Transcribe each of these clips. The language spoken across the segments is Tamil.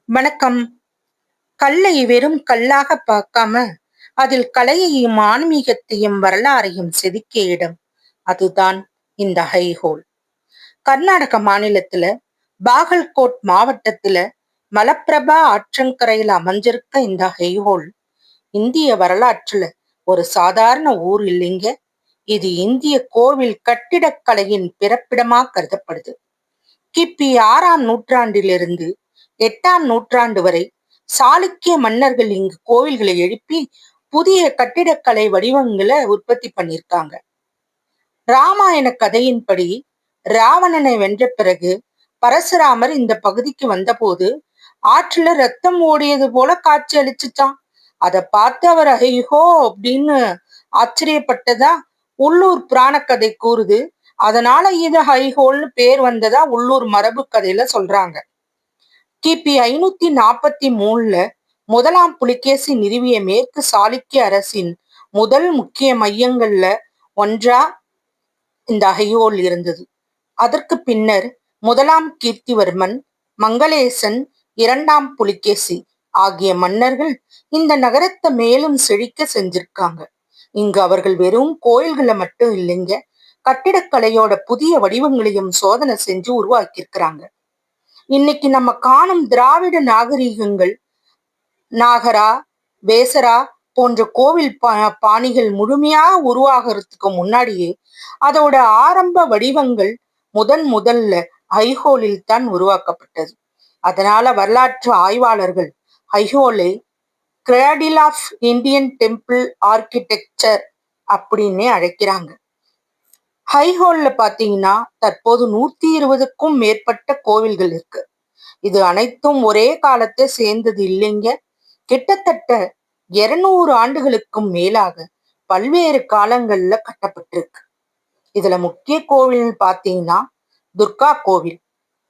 வணக்கம். கல்லை வெறும் கல்லாக பார்க்காம, அதில் கலையையும் ஆன்மீகத்தையும் வரலாறையும் செதுக்கிய இடம். அதுதான் இந்த ஹைஹோல். கர்நாடக மாநிலத்துல பாகல்கோட் மாவட்டத்துல மலப்பிரபா ஆற்றங்கரையில் அமைஞ்சிருக்க இந்த ஹைஹோல் இந்திய வரலாற்றுல ஒரு சாதாரண ஊர் இல்லைங்க. இது இந்திய கோவில் கட்டிடக்கலையின் பிறப்பிடமா கருதப்படுது. கிபி 6ஆம் நூற்றாண்டிலிருந்து 8ஆம் நூற்றாண்டு வரை சாளுக்கிய மன்னர்கள் இங்கு கோவில்களை எழுப்பி புதிய கட்டிடக்கலை வடிவங்களை உற்பத்தி பண்ணியிருக்காங்க. ராமாயண கதையின்படி ராவணனை வென்ற பிறகு பரசுராமர் இந்த பகுதிக்கு வந்தபோது ஆற்றுல ரத்தம் ஓடியது போல காட்சி அளிச்சுச்சான். அதை பார்த்து அவர் ஐயோ அப்படின்னு ஆச்சரியப்பட்டதா உள்ளூர் புராண கதை கூறுது. அதனால இது ஹைஹோல்னு பேர் வந்ததா உள்ளூர் மரபு கதையில சொல்றாங்க. கிபி 543ல முதலாம் புலிகேசி நிறுவிய மேற்கு சாளுக்கிய அரசின் முதல் முக்கிய மையங்கள்ல ஒன்றா இந்த ஐஹோல் இருந்தது. அதற்கு பின்னர் முதலாம் கீர்த்திவர்மன், மங்களேசன், 2ஆம் புலிகேசி ஆகிய மன்னர்கள் இந்த நகரத்தை மேலும் செழிக்க செஞ்சிருக்காங்க. இங்கு அவர்கள் வெறும் கோயில்களை மட்டும் இல்லைங்க, கட்டிடக்கலையோட புதிய வடிவங்களையும் சோதனை செஞ்சு உருவாக்கியிருக்கிறாங்க. இன்னைக்கு நம்ம காணும் திராவிட நாகரிகங்கள் நாகரா, வேசரா போன்ற கோவில் பாணிகள் முழுமையா உருவாகிறதுக்கு முன்னாடியே அதோட ஆரம்ப வடிவங்கள் முதல்ல ஐஹோலில் தான் உருவாக்கப்பட்டது. அதனால வரலாற்று ஆய்வாளர்கள் ஐஹோலை கிரேடில் ஆஃப் இந்தியன் டெம்பிள் ஆர்கிடெக்சர் அப்படின்னே அழைக்கிறாங்க. ஹைஹோல்ல பாத்தீங்கன்னா தற்போது 120க்கும் மேற்பட்ட கோவில்கள் இருக்கு. இது அனைத்தும் ஒரே காலத்தை சேர்ந்தது இல்லைங்க. கிட்டத்தட்ட 200 ஆண்டுகளுக்கும் மேலாக பல்வேறு காலங்கள்ல கட்டப்பட்டிருக்கு. இதுல முக்கிய கோவில் பாத்தீங்கன்னா துர்கா கோவில்.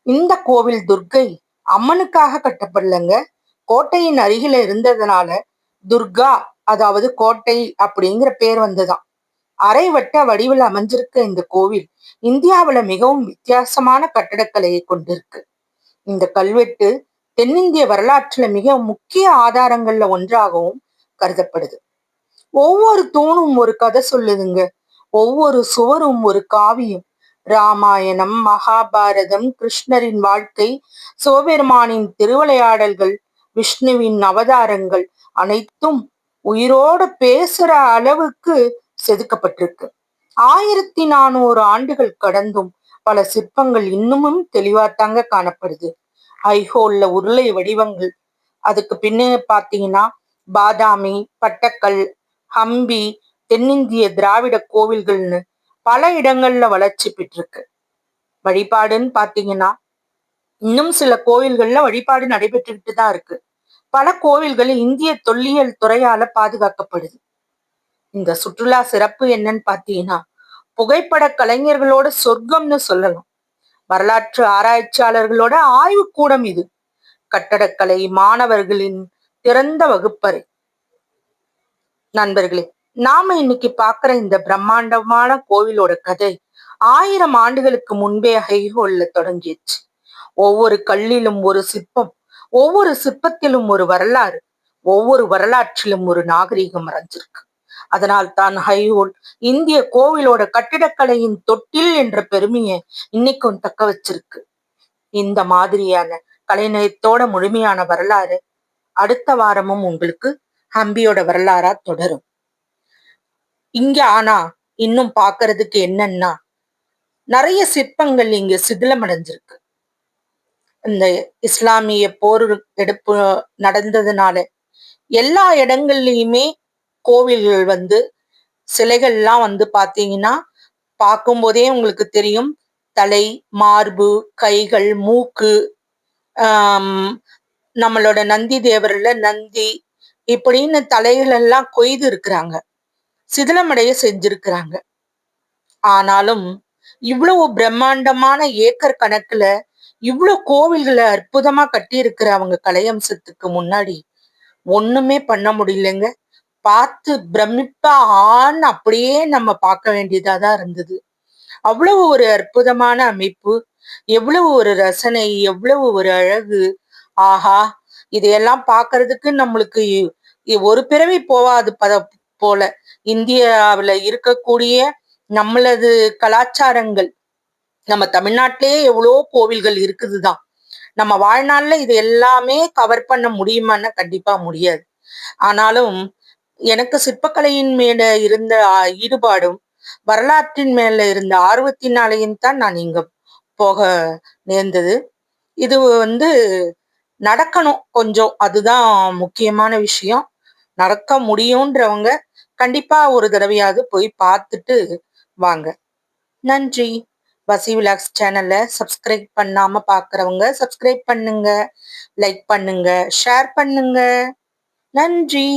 இந்த கோவில் துர்கை அம்மனுக்காக கட்டப்படலங்க, கோட்டையின் அருகில இருந்ததுனால துர்கா அதாவது கோட்டை அப்படிங்கிற பேர் வந்ததாம். அரைவட்ட வடிவில் அமைஞ்சிருக்க இந்த கோவில் இந்தியாவுல மிகவும் வித்தியாசமான கட்டடக்கலையை கொண்டிருக்கு. இந்த கல்வெட்டு தென்னிந்திய வரலாற்றுல மிக முக்கிய ஆதாரங்கள்ல ஒன்றாகவும் கருதப்படுது. ஒவ்வொரு தூணும் ஒரு கதை சொல்லுதுங்க, ஒவ்வொரு சுவரும் ஒரு காவியம். ராமாயணம், மகாபாரதம், கிருஷ்ணரின் வாழ்க்கை, சிவபெருமானின் திருவிளையாடல்கள், விஷ்ணுவின் அவதாரங்கள் அனைத்தும் உயிரோடு பேசுற அளவுக்கு செதுக்கப்பட்டிருக்கு. 1400 ஆண்டுகள் கடந்தும் பல சிற்பங்கள் இன்னமும் தெளிவாத்தாங்க காணப்படுது. ஐஹோல்ல உருளை வடிவங்கள், அதுக்கு பின்ன பாத்தீங்கன்னா பாதாமி, பட்டக்கல், ஹம்பி, தென்னிந்திய திராவிட கோவில்கள்னு பல இடங்கள்ல வளர்ச்சி பெற்றிருக்கு. வழிபாடுன்னு பாத்தீங்கன்னா இன்னும் சில கோவில்கள்ல வழிபாடு நடைபெற்றுக்கிட்டு தான் இருக்கு. பல கோவில்கள் இந்திய தொல்லியல் துறையால பாதுகாக்கப்படுது. இந்த சுற்றுலா சிறப்பு என்னன்னு பாத்தீங்கன்னா புகைப்பட கலைஞர்களோட சொர்க்கம்னு சொல்லலாம். வரலாற்று ஆராய்ச்சியாளர்களோட ஆய்வு கூடம் இது. கட்டடக்கலை மாணவர்களின் திறந்த வகுப்பறை. நண்பர்களே, நாம இன்னைக்கு பாக்குற இந்த பிரம்மாண்டமான கோவிலோட கதை 1000 ஆண்டுகளுக்கு முன்பே ஐஹோல்ல தொடங்கிடுச்சு. ஒவ்வொரு கல்லிலும் ஒரு சிற்பம், ஒவ்வொரு சிற்பத்திலும் ஒரு வரலாறு, ஒவ்வொரு வரலாற்றிலும் ஒரு நாகரீகம் மறைஞ்சிருக்கு. அதனால் தான் ஐஹோல் இந்திய கோவிலோட கட்டிடக்கலையின் தொட்டில் என்ற பெருமையை இன்னைக்கும் தக்க வச்சிருக்கு. இந்த மாதிரியான கலைநயத்தோட முழுமையான வரலாறு அடுத்த வாரமும் உங்களுக்கு ஹம்பியோட வரலாறா தொடரும். இங்க ஆனா இன்னும் பாக்குறதுக்கு என்னன்னா நிறைய சிற்பங்கள் இங்க சிதிலமடைஞ்சிருக்கு. இந்த இஸ்லாமிய போர் எடுப்பு நடந்ததுனால எல்லா இடங்கள்லயுமே கோவில்கள் சிலைகள்லாம் பாத்தீங்கன்னா பார்க்கும்போதே உங்களுக்கு தெரியும். தலை, மார்பு, கைகள், மூக்கு, நம்மளோட நந்தி தேவர்ல நந்தி இப்படின்னு தலைகள் எல்லாம் கொய்து இருக்கிறாங்க, சிதிலமடைய செஞ்சிருக்கிறாங்க. ஆனாலும் இவ்வளவு பிரம்மாண்டமான ஏக்கர் கணக்குல இவ்வளவு கோவில்களை அற்புதமா கட்டி இருக்கிற அவங்க கலையம்சத்துக்கு முன்னாடி ஒண்ணுமே பண்ண முடியலங்க. பார்த்து பிரமிப்பா ஆன்னு அப்படியே நம்ம பார்க்க வேண்டியதாதான் இருந்தது. அவ்வளவு ஒரு அற்புதமான அமைப்பு, எவ்வளவு ஒரு ரசனை, எவ்வளவு ஒரு அழகு. ஆஹா, இதையெல்லாம் பார்க்கறதுக்கு நம்மளுக்கு ஒரு பிறவி போவாது போல. இந்தியாவுல இருக்கக்கூடிய நம்மளது கலாச்சாரங்கள், நம்ம தமிழ்நாட்டிலேயே எவ்வளோ கோவில்கள் இருக்குதுதான். நம்ம வாழ்நாள்ல இது எல்லாமே கவர் பண்ண முடியுமான்னா கண்டிப்பா முடியாது. ஆனாலும் எனக்கு சிற்பக்கலையின் மேல இருந்த ஈடுபாடும் வரலாற்றின் மேல இருந்த ஆர்வத்தினாலையும் தான் நான் இங்க போக நேர்ந்தது. இது நடக்கணும் கொஞ்சம், அதுதான் முக்கியமான விஷயம். நடக்க முடியும்ன்றவங்க கண்டிப்பா ஒரு தடவையாவது போய் பார்த்துட்டு வாங்க. நன்றி. வசி விலாக்ஸ் சேனலை சப்ஸ்கிரைப் பண்ணாம பார்க்குறவங்க சப்ஸ்கிரைப் பண்ணுங்க, லைக் பண்ணுங்க, ஷேர் பண்ணுங்க. நன்றி.